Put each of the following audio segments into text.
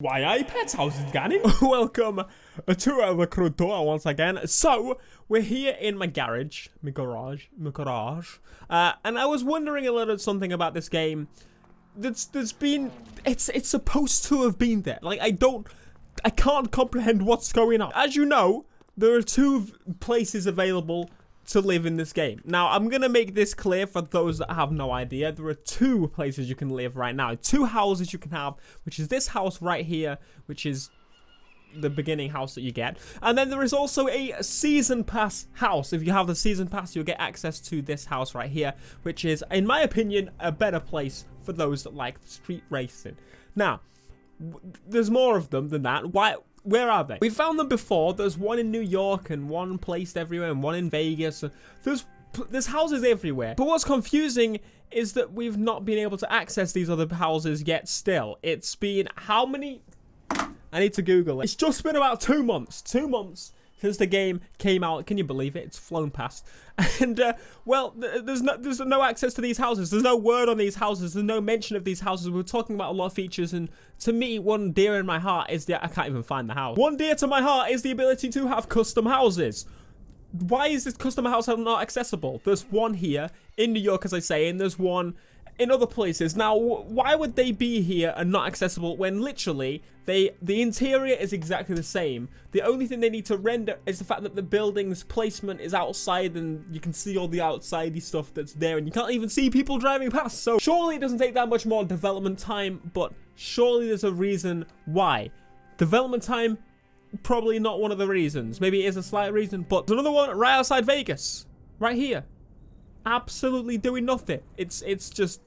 Why pets houses, Ganny? Welcome to the crew tour once again. So, we're here in my garage, and I was wondering a little something about this game. It's supposed to have been there. Like, I can't comprehend what's going on. As you know, there are two places available to live in this game. Now, I'm gonna make this clear for those that have no idea. There are two places you can live right now. Two houses you can have, which is this house right here, which is the beginning house that you get. And then there is also a season pass house. If you have the season pass, you'll get access to this house right here, which is, in my opinion, a better place for those that like street racing. Now, there's more of them than that. Where are they? We found them before. There's one in New York and one placed everywhere and one in Vegas. There's houses everywhere. But what's confusing is that we've not been able to access these other houses yet still. It's been how many? I need to Google it. It's just been about 2 months. 2 months since the game came out. Can you believe it? It's flown past. And, well, there's no access to these houses. There's no word on these houses. There's no mention of these houses. We're talking about a lot of features, and to me, one dear in my heart is I can't even find the house. One dear to my heart is the ability to have custom houses. Why is this custom house not accessible? There's one here in New York, as I say, and there's one in other places. Now, why would they be here and not accessible when literally the interior is exactly the same? The only thing they need to render is the fact that the building's placement is outside and you can see all the outsidey stuff that's there and you can't even see people driving past. So surely it doesn't take that much more development time, but surely there's a reason why. Development time, probably not one of the reasons. Maybe it is a slight reason, but there's another one right outside Vegas, right here. Absolutely doing nothing. It's just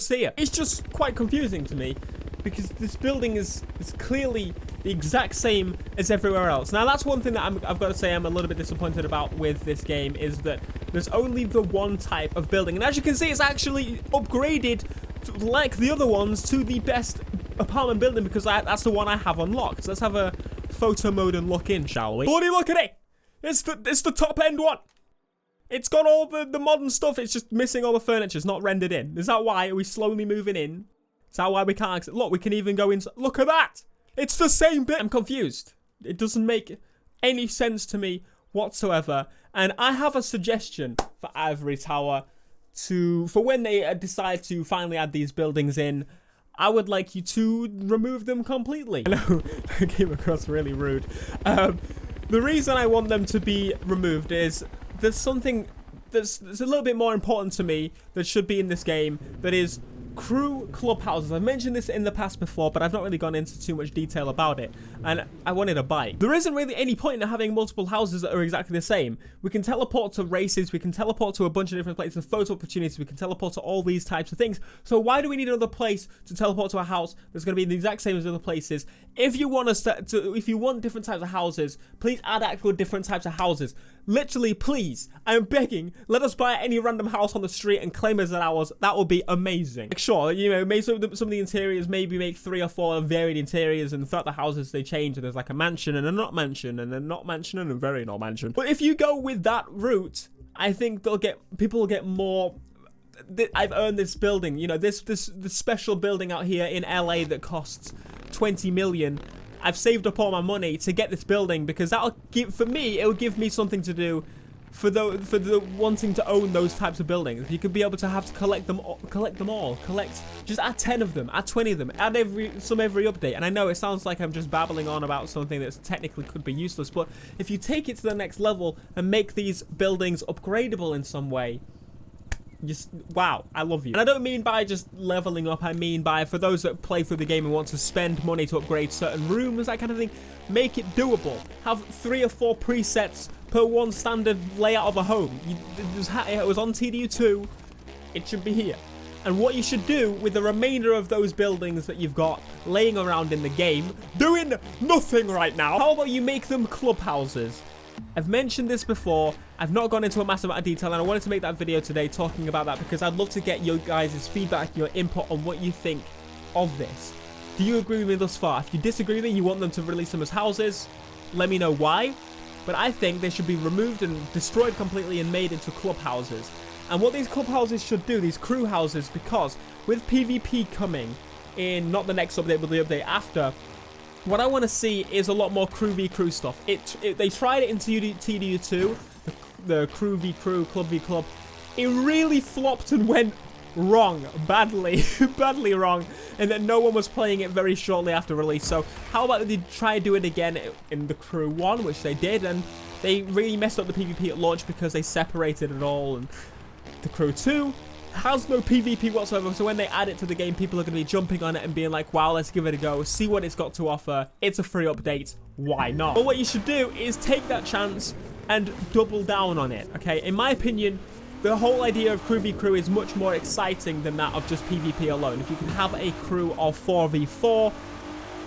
here. It's just quite confusing to me because this building is clearly the exact same as everywhere else. Now, that's one thing that I've got to say I'm a little bit disappointed about with this game is that there's only the one type of building. And as you can see, it's actually upgraded like the other ones to the best apartment building because that's the one I have unlocked. So let's have a photo mode and look in, shall we? Bloody look at it! It's the top end one. It's got all the modern stuff. It's just missing all the furniture. It's not rendered in. Is that why? Are we slowly moving in? Is that why we can't exit? Look, we can even go in. Look at that. It's the same bit. I'm confused. It doesn't make any sense to me whatsoever. And I have a suggestion for Ivory Tower for when they decide to finally add these buildings in. I would like you to remove them completely. I know I came across really rude. The reason I want them to be removed is there's something that's a little bit more important to me that should be in this game, that is crew clubhouses. I've mentioned this in the past before, but I've not really gone into too much detail about it, and I wanted a bike. There isn't really any point in having multiple houses that are exactly the same. We can teleport to races, we can teleport to a bunch of different places, photo opportunities, we can teleport to all these types of things. So why do we need another place to teleport to a house that's going to be the exact same as other places? If you want if you want different types of houses, please add actual different types of houses. Literally, please, I'm begging, let us buy any random house on the street and claim it as ours. That would be amazing. Like, sure, you know, maybe some of the interiors, maybe make 3 or 4 varied interiors, and throughout the houses they change, and there's like a mansion and a not mansion and a not mansion and a very not mansion. But if you go with that route, I think people will get more. I've earned this building, you know, this special building out here in LA that costs 20 million. I've saved up all my money to get this building because that'll give, for me, it'll give me something to do for the wanting to own those types of buildings. You could be able to have to collect them all, just add 10 of them, add 20 of them, add every update. And I know it sounds like I'm just babbling on about something that's technically could be useless, but if you take it to the next level and make these buildings upgradable in some way, just wow, I love you. And I don't mean by just leveling up, I mean by, for those that play through the game and want to spend money to upgrade certain rooms, that kind of thing, make it doable. Have 3 or 4 presets per one standard layout of a home. It was on TDU2, it should be here. And what you should do with the remainder of those buildings that you've got laying around in the game, doing nothing right now, how about you make them clubhouses? I've mentioned this before, I've not gone into a massive amount of detail, and I wanted to make that video today talking about that because I'd love to get your guys' feedback, your input on what you think of this. Do you agree with me thus far? If you disagree with me, you want them to release them as houses, let me know why. But I think they should be removed and destroyed completely and made into clubhouses. And what these clubhouses should do, these crew houses, because with PvP coming in, not the next update, but the update after, What I want to see is a lot more crew v crew stuff. They tried it in TDU2, the crew v crew, club v club. It really flopped and went wrong, badly, badly wrong, and that no one was playing it very shortly after release. So how about they try to do it again in the crew 1, which they did, and they really messed up the PvP at launch because they separated it all, and the crew 2 has no PvP whatsoever, so when they add it to the game, people are going to be jumping on it and being like, wow, let's give it a go, see what it's got to offer. It's a free update, why not? But what you should do is take that chance and double down on it, okay? In my opinion, the whole idea of crew v crew is much more exciting than that of just PvP alone. If you can have a crew of 4v4,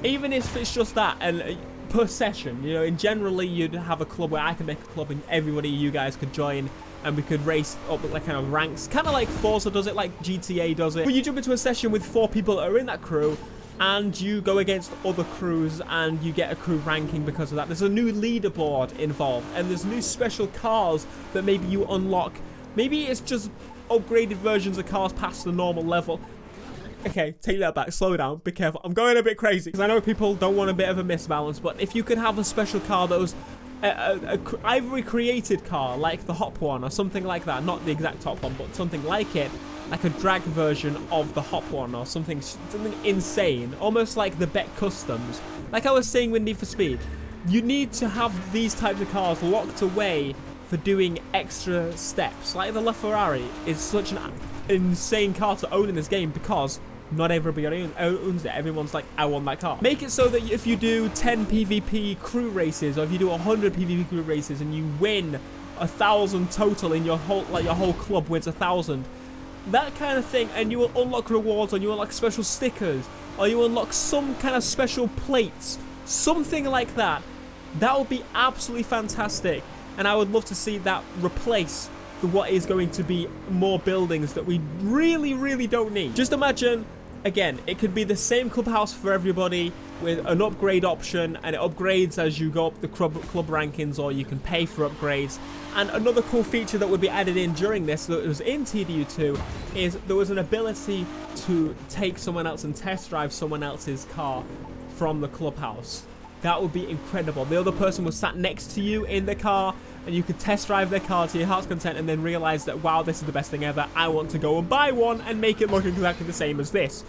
even if it's just that, and per session, you know, and generally you'd have a club where I could make a club and everybody, you guys could join, and we could race up like kind of ranks, kind of like Forza does it, like GTA does it. But you jump into a session with 4 people that are in that crew, and you go against other crews, and you get a crew ranking because of that. There's a new leaderboard involved, and there's new special cars that maybe you unlock. Maybe it's just upgraded versions of cars past the normal level. Okay, take that back, slow down, be careful. I'm going a bit crazy, because I know people don't want a bit of a misbalance, but if you could have a special car that was either a created car, like the Hop one, or something like that, not the exact Hop one, but something like it, like a drag version of the Hop one, or something insane, almost like the Bet Customs. Like I was saying with Need for Speed, you need to have these types of cars locked away for doing extra steps. Like the LaFerrari is such an insane car to own in this game because not everybody owns it. Everyone's like, I want that car. Make it so that if you do 10 PvP crew races, or if you do 100 PvP crew races and you win 1,000 total in your whole club wins 1,000, that kind of thing, and you will unlock rewards, or you unlock special stickers, or you unlock some kind of special plates, something like that. That would be absolutely fantastic. And I would love to see that replace what is going to be more buildings that we really, really don't need. Just imagine, again, it could be the same clubhouse for everybody with an upgrade option, and it upgrades as you go up the club rankings, or you can pay for upgrades. And another cool feature that would be added in during this, that was in TDU2, is there was an ability to take someone else and test drive someone else's car from the clubhouse. That would be incredible. The other person was sat next to you in the car, and you could test drive their car to your heart's content, and then realize that, wow, this is the best thing ever. I want to go and buy one and make it look exactly the same as this.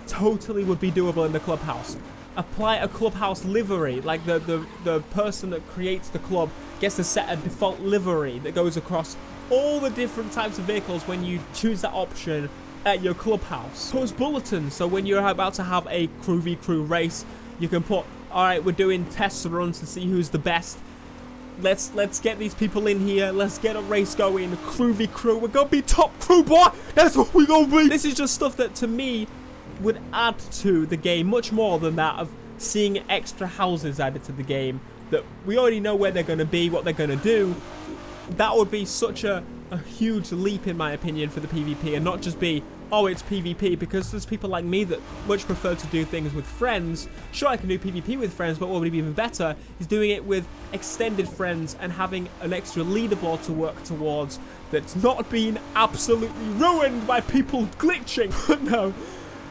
Totally would be doable in the clubhouse. Apply a clubhouse livery, like the person that creates the club gets to set a default livery that goes across all the different types of vehicles when you choose that option at your clubhouse. Post bulletins, so when you're about to have a crew v crew race, you can put, alright, we're doing test runs to see who's the best. Let's get these people in here. Let's get a race going. Crew v crew. We're gonna be top crew, boy. That's what we're gonna be. This is just stuff that, to me, would add to the game much more than that of seeing extra houses added to the game that we already know where they're gonna be, what they're gonna do. That would be such a huge leap, in my opinion, for the PvP, and not just be, oh, it's PvP, because there's people like me that much prefer to do things with friends. Sure, I can do PvP with friends, but what would be even better is doing it with extended friends and having an extra leaderboard to work towards that's not being absolutely ruined by people glitching. But no,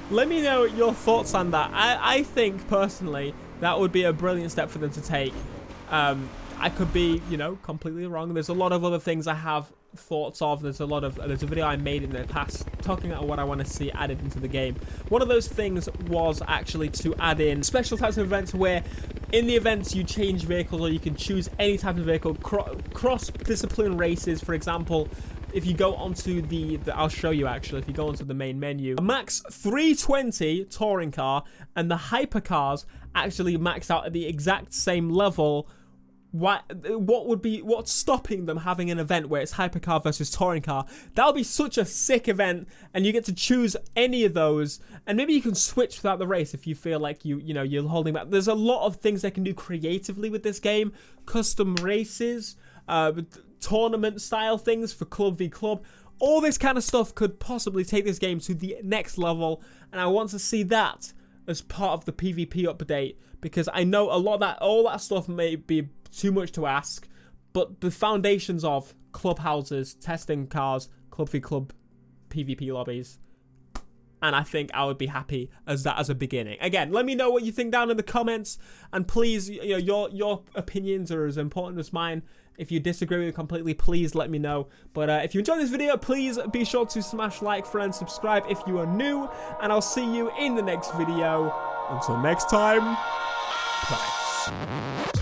let me know your thoughts on that. I think, personally, that would be a brilliant step for them to take. I could be, you know, completely wrong. There's a lot of other things I have thoughts of. There's a video I made in the past talking about what I want to see added into the game. One of those things was actually to add in special types of events where in the events you change vehicles, or you can choose any type of vehicle, cross-discipline races. For example, if you go onto I'll show you actually, if you go onto the main menu, a max 320 touring car and the hypercars actually max out at the exact same level. What's stopping them having an event where it's hypercar versus touring car? That would be such a sick event, and you get to choose any of those, and maybe you can switch throughout the race if you feel like you're holding back. There's a lot of things they can do creatively with this game. Custom races, tournament style things for club v club. All this kind of stuff could possibly take this game to the next level, and I want to see that as part of the PvP update, because I know all that stuff may be too much to ask, but the foundations of clubhouses, testing cars, club v club, PvP lobbies, And I think I would be happy as that as a beginning. Again, let me know what you think down in the comments. And please, you know, your opinions are as important as mine. If you disagree with it completely, please let me know. But if you enjoyed this video, please be sure to smash like, friend, subscribe if you are new. And I'll see you in the next video. Until next time, peace.